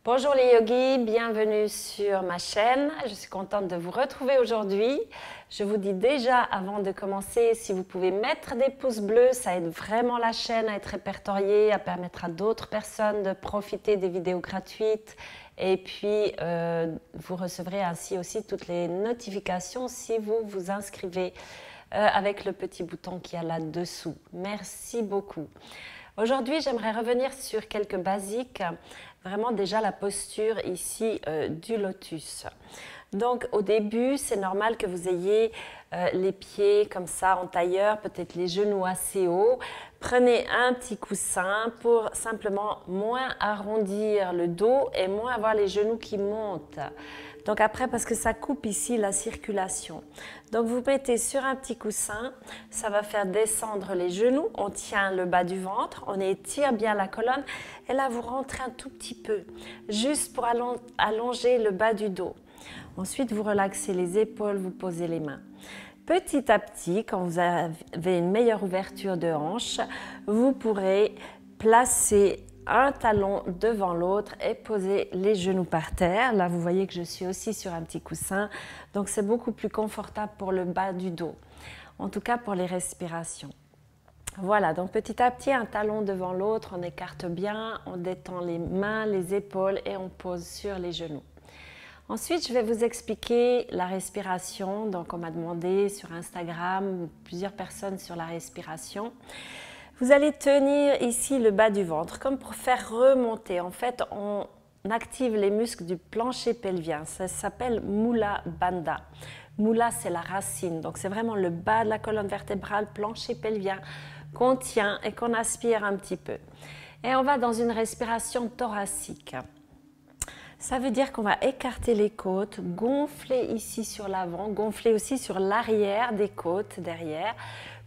Bonjour les yogis, bienvenue sur ma chaîne. Je suis contente de vous retrouver aujourd'hui. Je vous dis déjà avant de commencer, si vous pouvez mettre des pouces bleus, ça aide vraiment la chaîne à être répertoriée, à permettre à d'autres personnes de profiter des vidéos gratuites. Et puis, vous recevrez ainsi aussi toutes les notifications si vous vous inscrivez avec le petit bouton qui est là-dessous. Merci beaucoup. Aujourd'hui, j'aimerais revenir sur quelques basiques, vraiment déjà la posture ici du lotus. Donc au début, c'est normal que vous ayez les pieds comme ça en tailleur, peut-être les genoux assez hauts. Prenez un petit coussin pour simplement moins arrondir le dos et moins avoir les genoux qui montent. Donc après, parce que ça coupe ici la circulation. Donc vous mettez sur un petit coussin, ça va faire descendre les genoux, on tient le bas du ventre, on étire bien la colonne et là vous rentrez un tout petit peu, juste pour allonger le bas du dos. Ensuite, vous relaxez les épaules, vous posez les mains. Petit à petit, quand vous avez une meilleure ouverture de hanche, vous pourrez placer un talon devant l'autre et poser les genoux par terre. Là, vous voyez que je suis aussi sur un petit coussin, donc c'est beaucoup plus confortable pour le bas du dos, en tout cas pour les respirations. Voilà, donc petit à petit, un talon devant l'autre, on écarte bien, on détend les mains, les épaules et on pose sur les genoux. Ensuite, je vais vous expliquer la respiration. Donc, on m'a demandé sur Instagram, plusieurs personnes sur la respiration. Vous allez tenir ici le bas du ventre, comme pour faire remonter. En fait, on active les muscles du plancher pelvien. Ça s'appelle Mula Bandha. Mula, c'est la racine. Donc, c'est vraiment le bas de la colonne vertébrale, plancher pelvien, qu'on tient et qu'on aspire un petit peu. Et on va dans une respiration thoracique. Ça veut dire qu'on va écarter les côtes, gonfler ici sur l'avant, gonfler aussi sur l'arrière des côtes derrière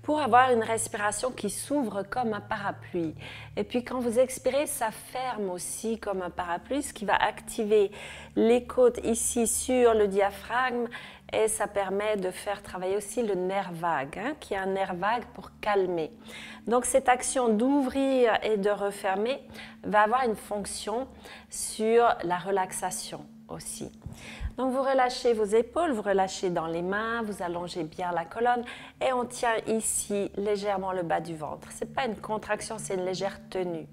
pour avoir une respiration qui s'ouvre comme un parapluie. Et puis quand vous expirez, ça ferme aussi comme un parapluie, ce qui va activer les côtes ici sur le diaphragme et ça permet de faire travailler aussi le nerf vague, qui est un nerf vague pour calmer. Donc cette action d'ouvrir et de refermer va avoir une fonction sur la relaxation aussi. Donc vous relâchez vos épaules, vous relâchez dans les mains, vous allongez bien la colonne et on tient ici légèrement le bas du ventre. Ce n'est pas une contraction, c'est une légère tenue.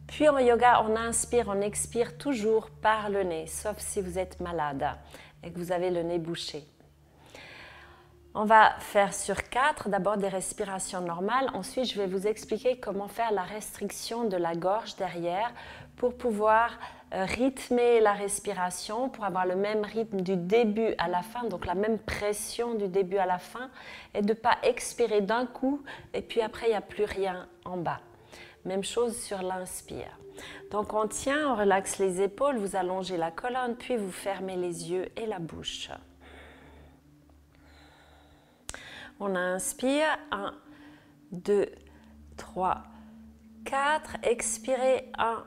Puis en yoga, on inspire, on expire toujours par le nez, sauf si vous êtes malade et que vous avez le nez bouché. On va faire sur 4, d'abord des respirations normales. Ensuite, je vais vous expliquer comment faire la restriction de la gorge derrière pour pouvoir rythmer la respiration, pour avoir le même rythme du début à la fin, donc la même pression du début à la fin, et de ne pas expirer d'un coup, et puis après, il n'y a plus rien en bas. Même chose sur l'inspire. Donc on tient, on relaxe les épaules, vous allongez la colonne, puis vous fermez les yeux et la bouche. On inspire, 1, 2, 3, 4. Expirez, 1,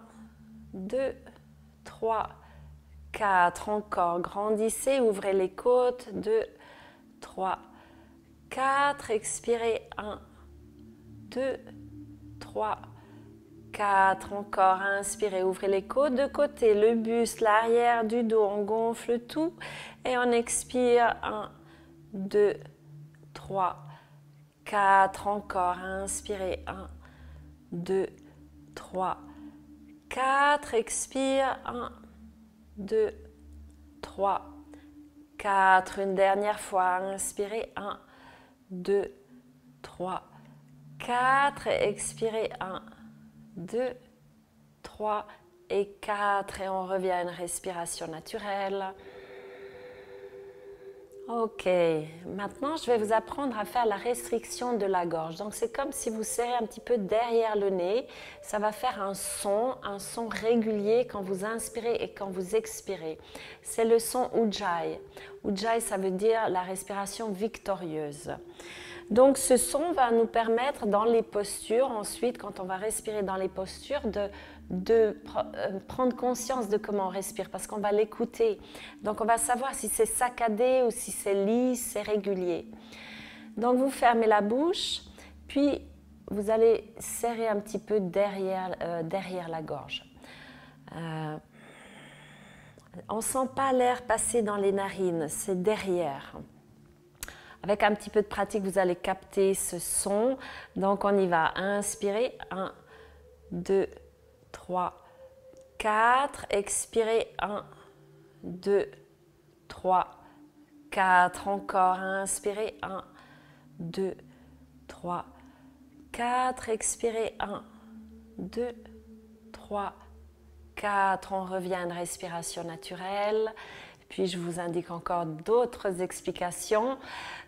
2, 3, 4. Encore, grandissez, ouvrez les côtes, 2, 3, 4. Expirez, 1, 2, 3, 4. Encore, inspirez, ouvrez les côtes de côté, le buste, l'arrière du dos, on gonfle tout. Et on expire, 1, 2, 3, 4, encore, inspirez, 1, 2, 3, 4, expire, 1, 2, 3, 4, une dernière fois, inspirez, 1, 2, 3, 4, expirez, 1, 2, 3 et 4, et on revient à une respiration naturelle. Ok, maintenant je vais vous apprendre à faire la restriction de la gorge. Donc c'est comme si vous serrez un petit peu derrière le nez. Ça va faire un son régulier quand vous inspirez et quand vous expirez. C'est le son Ujjayi. Ujjayi, ça veut dire la respiration victorieuse. Donc ce son va nous permettre dans les postures, ensuite quand on va respirer dans les postures, de prendre conscience de comment on respire parce qu'on va l'écouter. Donc on va savoir si c'est saccadé ou si c'est lisse, c'est régulier. Donc vous fermez la bouche, puis vous allez serrer un petit peu derrière la gorge. On ne sent pas l'air passer dans les narines, c'est derrière. Avec un petit peu de pratique, vous allez capter ce son. Donc, on y va. Inspirez. 1, 2, 3, 4. Expirez. 1, 2, 3, 4. Encore. Inspirez. 1, 2, 3, 4. Expirez. 1, 2, 3, 4. On revient à une respiration naturelle. Puis je vous indique encore d'autres explications.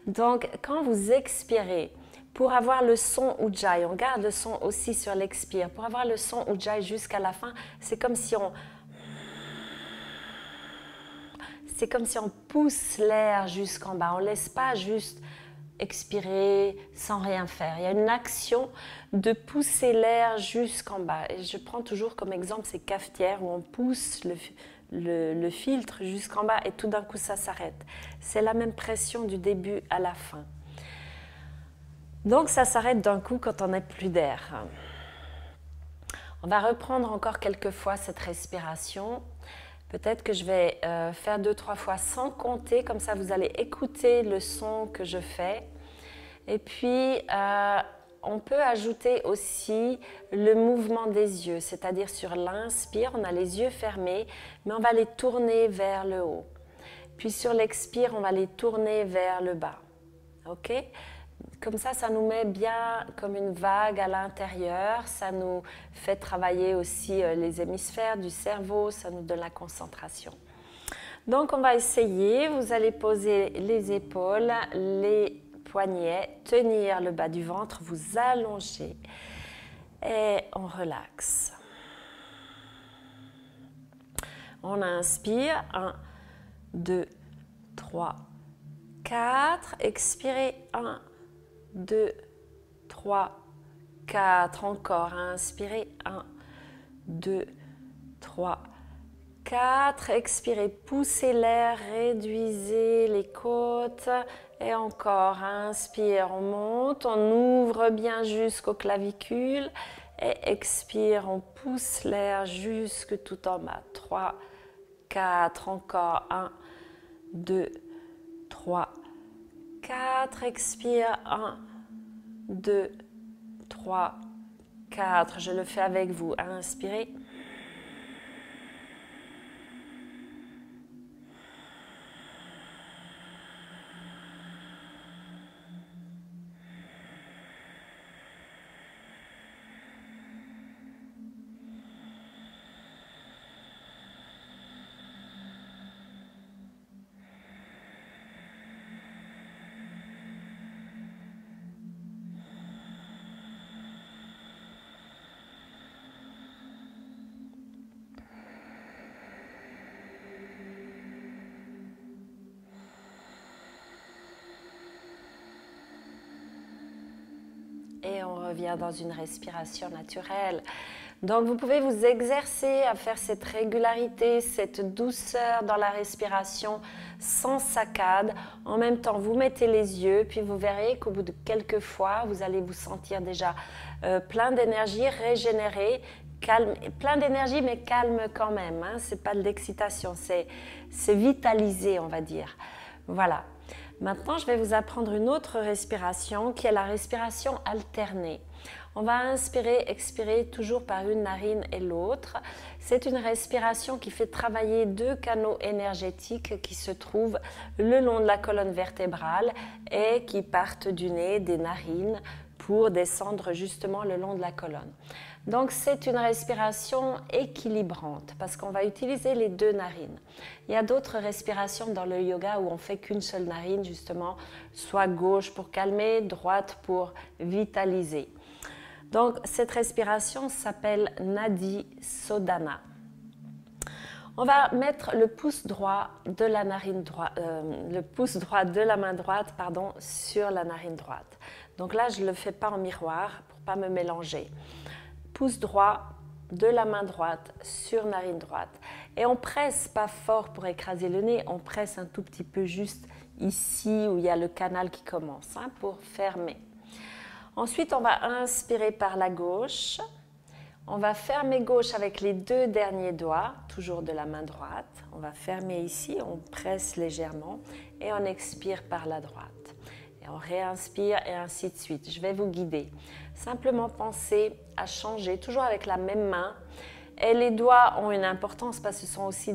Donc, quand vous expirez, pour avoir le son Ujjayi, on garde le son aussi sur l'expire. Pour avoir le son Ujjayi jusqu'à la fin, c'est comme si on pousse l'air jusqu'en bas. On ne laisse pas juste expirer sans rien faire. Il y a une action de pousser l'air jusqu'en bas. Et je prends toujours comme exemple ces cafetières où on pousse le filtre jusqu'en bas et tout d'un coup ça s'arrête. C'est la même pression du début à la fin. Donc ça s'arrête d'un coup quand on n'a plus d'air. On va reprendre encore quelques fois cette respiration. Peut-être que je vais faire 2-3 fois sans compter, comme ça vous allez écouter le son que je fais. Et puis, on peut ajouter aussi le mouvement des yeux, c'est-à-dire sur l'inspire, on a les yeux fermés, mais on va les tourner vers le haut. Puis sur l'expire, on va les tourner vers le bas. Ok ? Comme ça nous met bien comme une vague à l'intérieur, ça nous fait travailler aussi les hémisphères du cerveau, ça nous donne la concentration. Donc on va essayer, vous allez poser les épaules, les poignets, tenir le bas du ventre, vous allongez et on relaxe. On inspire, 1, 2, 3, 4, expirez, 1, 2, 3, 4, encore, inspirez, 1, 2, 3, 4, expirez, poussez l'air, réduisez les côtes et encore, inspire, on monte, on ouvre bien jusqu'aux clavicules et expire, on pousse l'air jusque tout en bas, 3, 4, encore, 1, 2, 3, 4, expire, 1, 2, 3, 4, je le fais avec vous, inspirez. Et on revient dans une respiration naturelle. Donc vous pouvez vous exercer à faire cette régularité, cette douceur dans la respiration sans saccade. En même temps, vous mettez les yeux, puis vous verrez qu'au bout de quelques fois, vous allez vous sentir déjà plein d'énergie, régénéré, calme, plein d'énergie mais calme quand même. Hein. Ce n'est pas de l'excitation, c'est vitalisé, on va dire. Voilà. Maintenant, je vais vous apprendre une autre respiration qui est la respiration alternée. On va inspirer, expirer toujours par une narine et l'autre. C'est une respiration qui fait travailler deux canaux énergétiques qui se trouvent le long de la colonne vertébrale et qui partent du nez, des narines, pour descendre justement le long de la colonne. Donc c'est une respiration équilibrante parce qu'on va utiliser les deux narines. Il y a d'autres respirations dans le yoga où on fait qu'une seule narine justement, soit gauche pour calmer, droite pour vitaliser. Donc cette respiration s'appelle Nadi Sodhana. On va mettre le pouce droit de la narine droite, le pouce droit de la main droite, pardon, sur la narine droite. Donc là, je ne le fais pas en miroir pour ne pas me mélanger. Pouce droit de la main droite sur narine droite. Et on presse pas fort pour écraser le nez, on presse un tout petit peu juste ici où il y a le canal qui commence, hein, pour fermer. Ensuite, on va inspirer par la gauche. On va fermer gauche avec les 2 derniers doigts, toujours de la main droite. On va fermer ici, on presse légèrement et on expire par la droite. Et on réinspire et ainsi de suite. Je vais vous guider. Simplement pensez à changer, toujours avec la même main. Et les doigts ont une importance parce que ce sont aussi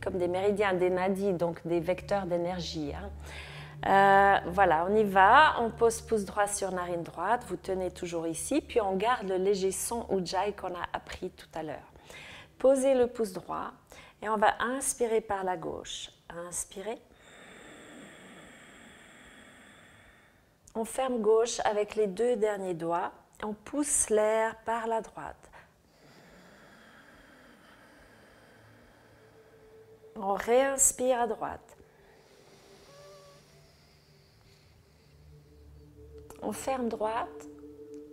comme des méridiens, des nadis, donc des vecteurs d'énergie. Voilà, on y va. On pose pouce droit sur narine droite. Vous tenez toujours ici. Puis on garde le léger son Ujjayi qu'on a appris tout à l'heure. Posez le pouce droit et on va inspirer par la gauche. Inspirez. On ferme gauche avec les 2 derniers doigts. On pousse l'air par la droite. On réinspire à droite. On ferme droite.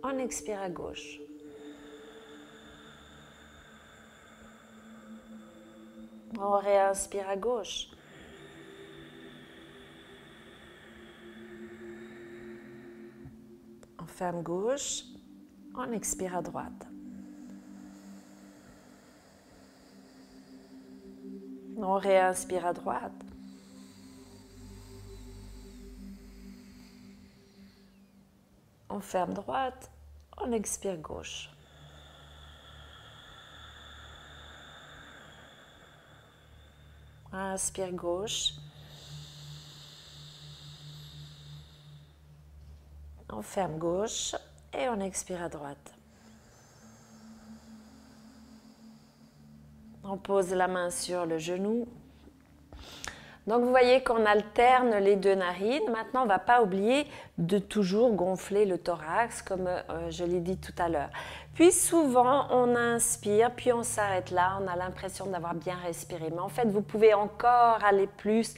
On expire à gauche. On réinspire à gauche. On ferme gauche. On expire à droite. On réinspire à droite. On ferme droite. On expire gauche. Inspire gauche. On ferme gauche et on expire à droite. On pose la main sur le genou. Donc vous voyez qu'on alterne les 2 narines. Maintenant, on ne va pas oublier de toujours gonfler le thorax, comme je l'ai dit tout à l'heure. Puis souvent, on inspire, puis on s'arrête là. On a l'impression d'avoir bien respiré. Mais en fait, vous pouvez encore aller plus,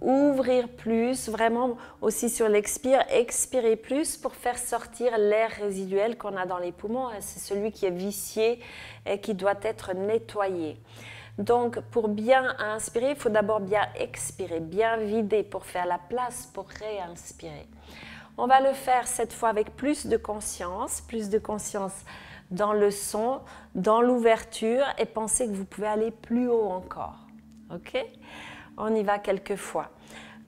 ouvrir plus, vraiment aussi sur l'expire, expirer plus pour faire sortir l'air résiduel qu'on a dans les poumons. C'est celui qui est vicié et qui doit être nettoyé. Donc, pour bien inspirer, il faut d'abord bien expirer, bien vider pour faire la place pour réinspirer. On va le faire cette fois avec plus de conscience dans le son, dans l'ouverture et pensez que vous pouvez aller plus haut encore. Ok? On y va quelques fois.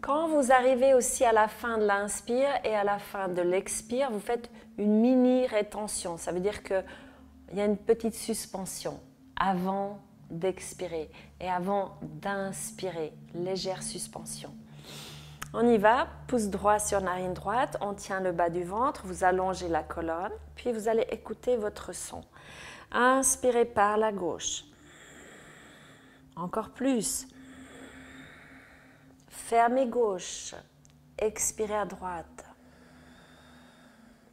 Quand vous arrivez aussi à la fin de l'inspire et à la fin de l'expire, vous faites une mini rétention. Ça veut dire qu'il y a une petite suspension avant d'expirer et avant d'inspirer, légère suspension. On y va, pouce droit sur narine droite, on tient le bas du ventre, vous allongez la colonne, puis vous allez écouter votre son. Inspirez par la gauche. Encore plus. Fermez gauche, expirez à droite.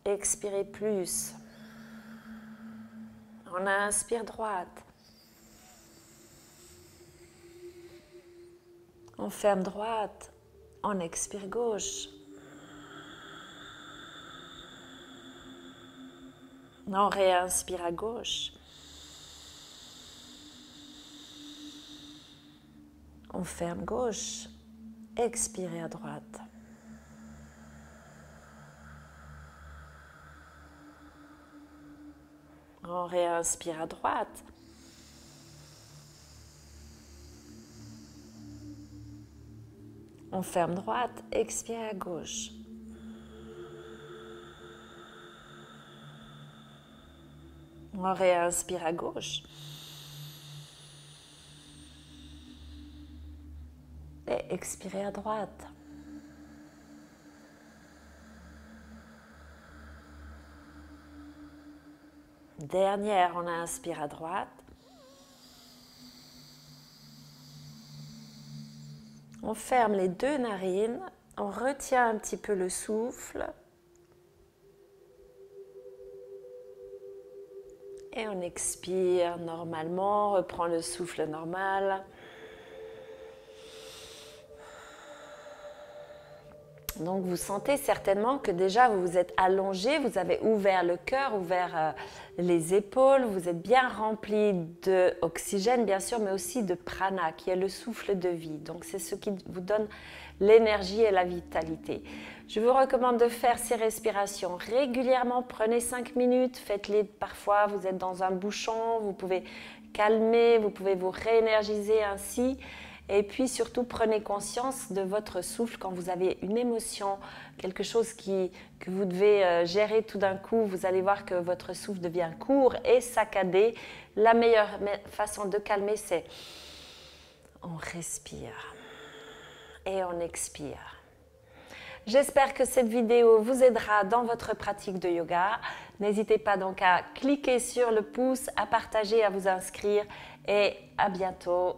Expirez plus. On inspire droite. On ferme droite, on expire gauche. On réinspire à gauche. On ferme gauche, expirez à droite. On réinspire à droite. On ferme droite, expire à gauche. On réinspire à gauche. Et expirez à droite. Dernière, on inspire à droite. On ferme les 2 narines, on retient un petit peu le souffle et on expire normalement, on reprend le souffle normal. Donc vous sentez certainement que déjà vous vous êtes allongé, vous avez ouvert le cœur, ouvert les épaules, vous êtes bien rempli d'oxygène bien sûr, mais aussi de prana qui est le souffle de vie. Donc c'est ce qui vous donne l'énergie et la vitalité. Je vous recommande de faire ces respirations régulièrement. Prenez 5 minutes, faites-les parfois, vous êtes dans un bouchon, vous pouvez calmer, vous pouvez vous réénergiser ainsi. Et puis surtout, prenez conscience de votre souffle quand vous avez une émotion, quelque chose que vous devez gérer tout d'un coup. Vous allez voir que votre souffle devient court et saccadé. La meilleure façon de calmer, c'est on respire et on expire. J'espère que cette vidéo vous aidera dans votre pratique de yoga. N'hésitez pas donc à cliquer sur le pouce, à partager, à vous inscrire et à bientôt.